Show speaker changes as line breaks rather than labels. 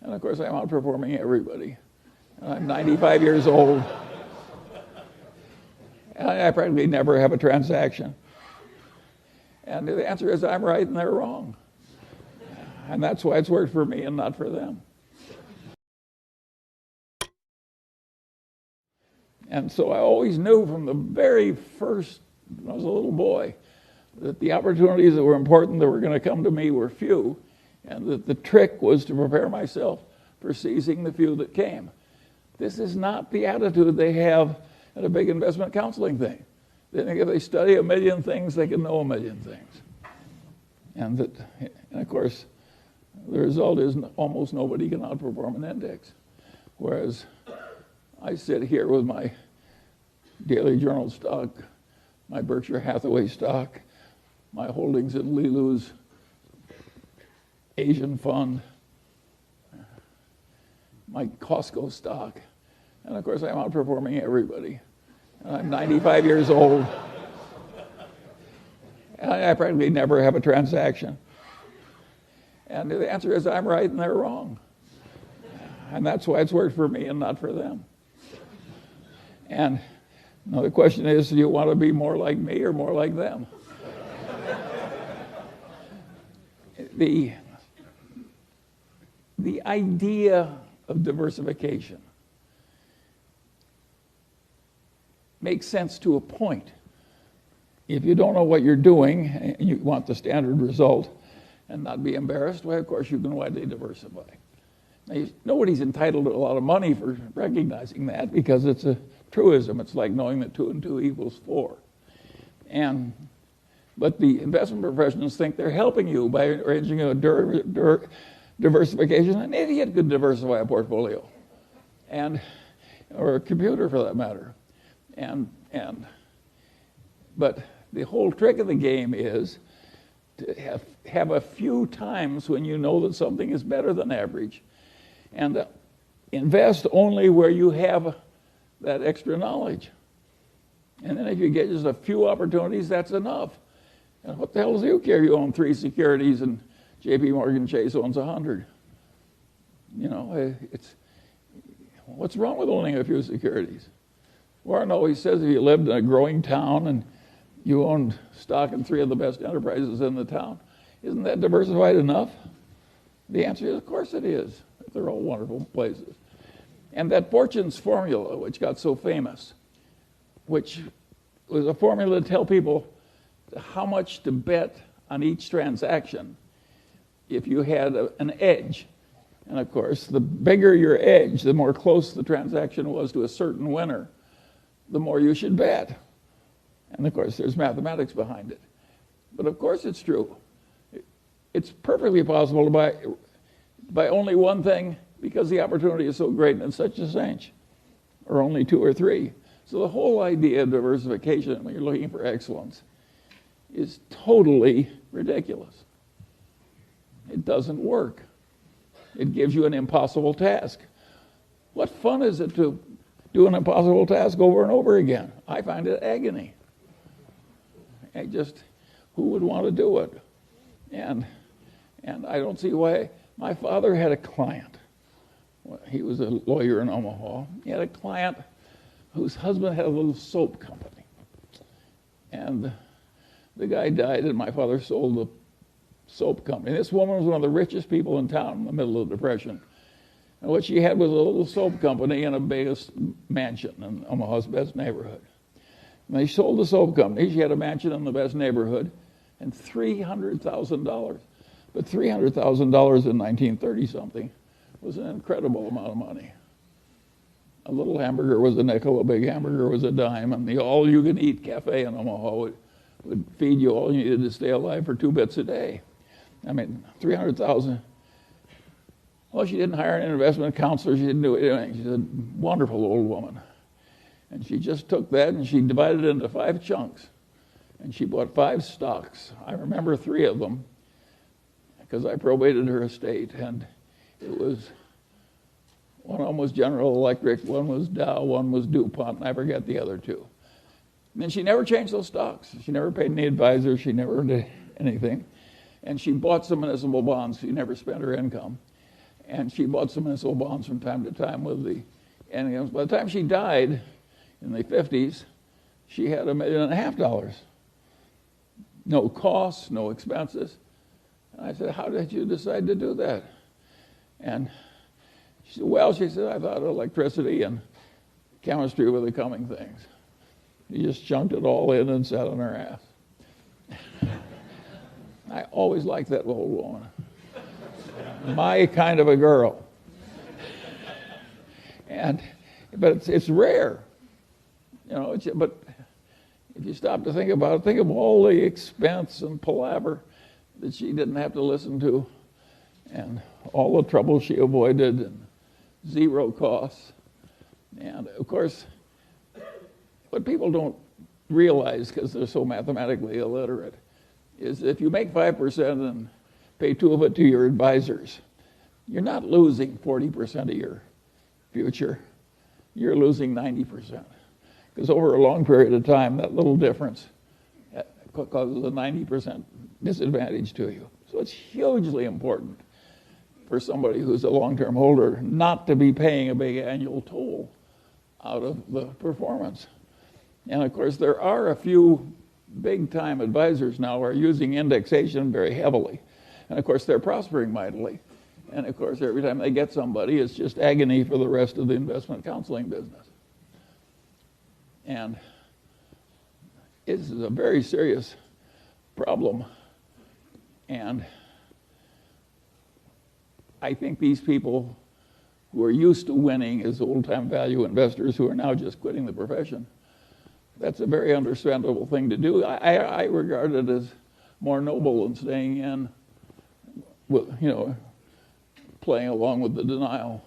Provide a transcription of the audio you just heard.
And of course, I'm outperforming everybody. And I'm 95 years old. And I practically never have a transaction. And the answer is I'm right and they're wrong. And that's why it's worked for me and not for them. And so I always knew from the very first, when I was a little boy, that the opportunities that were important that were going to come to me were few, and that the trick was to prepare myself for seizing the few that came. This is not the attitude they have at a big investment counseling thing. They think if they study a million things, they can know a million things. And of course, the result is almost nobody can outperform an index. Whereas I sit here with my Daily Journal stock, my Berkshire Hathaway stock, my holdings in Lilu's Asian fund, my Costco stock, and of course I'm outperforming everybody. And I'm 95 years old. And I practically never have a transaction. And the answer is I'm right and they're wrong. And that's why it's worked for me and not for them. And now the question is, do you want to be more like me or more like them? The idea of diversification makes sense to a point. If you don't know what you're doing and you want the standard result and not be embarrassed, well, of course, you can widely diversify. Now, nobody's entitled to a lot of money for recognizing that because it's a truism. It's like knowing that 2 and 2 equals 4. But the investment professionals think they're helping you by arranging a diversification. An idiot could diversify a portfolio, or a computer for that matter. But the whole trick of the game is to have a few times when you know that something is better than average, and invest only where you have that extra knowledge. And then if you get just a few opportunities, that's enough. And what the hell does you care? You own 3 securities and J.P. Morgan Chase owns 100. What's wrong with owning a few securities? Warren always says if you lived in a growing town and you owned stock in 3 of the best enterprises in the town, isn't that diversified enough? The answer is, of course it is. They're all wonderful places. And that Fortune's formula, which got so famous, which was a formula to tell people how much to bet on each transaction if you had an edge. And of course, the bigger your edge, the more close the transaction was to a certain winner, the more you should bet. And of course, there's mathematics behind it. But of course it's true. It's perfectly possible to buy only one thing because the opportunity is so great and it's such a cinch, or only 2 or 3. So the whole idea of diversification when you're looking for excellence is totally ridiculous. It doesn't work. It gives you an impossible task. What fun is it to do an impossible task over and over again? I find it agony. Who would want to do it? And I don't see why. My father had a client. He was a lawyer in Omaha. He had a client whose husband had a little soap company. And the guy died, and my father sold the soap company. This woman was one of the richest people in town in the middle of the Depression. And what she had was a little soap company in a big mansion in Omaha's best neighborhood. And they sold the soap company. She had a mansion in the best neighborhood and $300,000. But $300,000 in 1930-something was an incredible amount of money. A little hamburger was a nickel, a big hamburger was a dime, and the all-you-can-eat cafe in Omaha would feed you all you needed to stay alive for 2 bits a day. I mean, $300,000. Well, she didn't hire an investment counselor. She didn't do anything. She's a wonderful old woman. And she just took that and she divided it into 5 chunks. And she bought 5 stocks. I remember 3 of them because I probated her estate. And it was, one of them was General Electric, one was Dow, one was DuPont, and I forget the other 2. And then she never changed those stocks. She never paid any advisor. She never did anything. And she bought some municipal bonds. She never spent her income. and she bought some municipal bonds from time to time with the income. By the time she died in the 50s, she had $1.5 million. No costs, no expenses. And I said, how did you decide to do that? And she said, well, she said, I thought electricity and chemistry were the coming things. You just chunked it all in and sat on her ass. I always liked that old woman. My kind of a girl. But it's rare. You know, but if you stop to think about it, think of all the expense and palaver that she didn't have to listen to, and all the trouble she avoided, and zero costs. And of course, what people don't realize, because they're so mathematically illiterate, is if you make 5% and pay 2 of it to your advisors, you're not losing 40% of your future. You're losing 90%. Because over a long period of time, that little difference causes a 90% disadvantage to you. So it's hugely important for somebody who's a long-term holder not to be paying a big annual toll out of the performance. And of course, there are a few big-time advisors now who are using indexation very heavily. And of course, they're prospering mightily. And of course, every time they get somebody, it's just agony for the rest of the investment counseling business. And this is a very serious problem. And I think these people who are used to winning as old-time value investors who are now just quitting the profession, that's a very understandable thing to do. I regard it as more noble than staying in, with, playing along with the denial.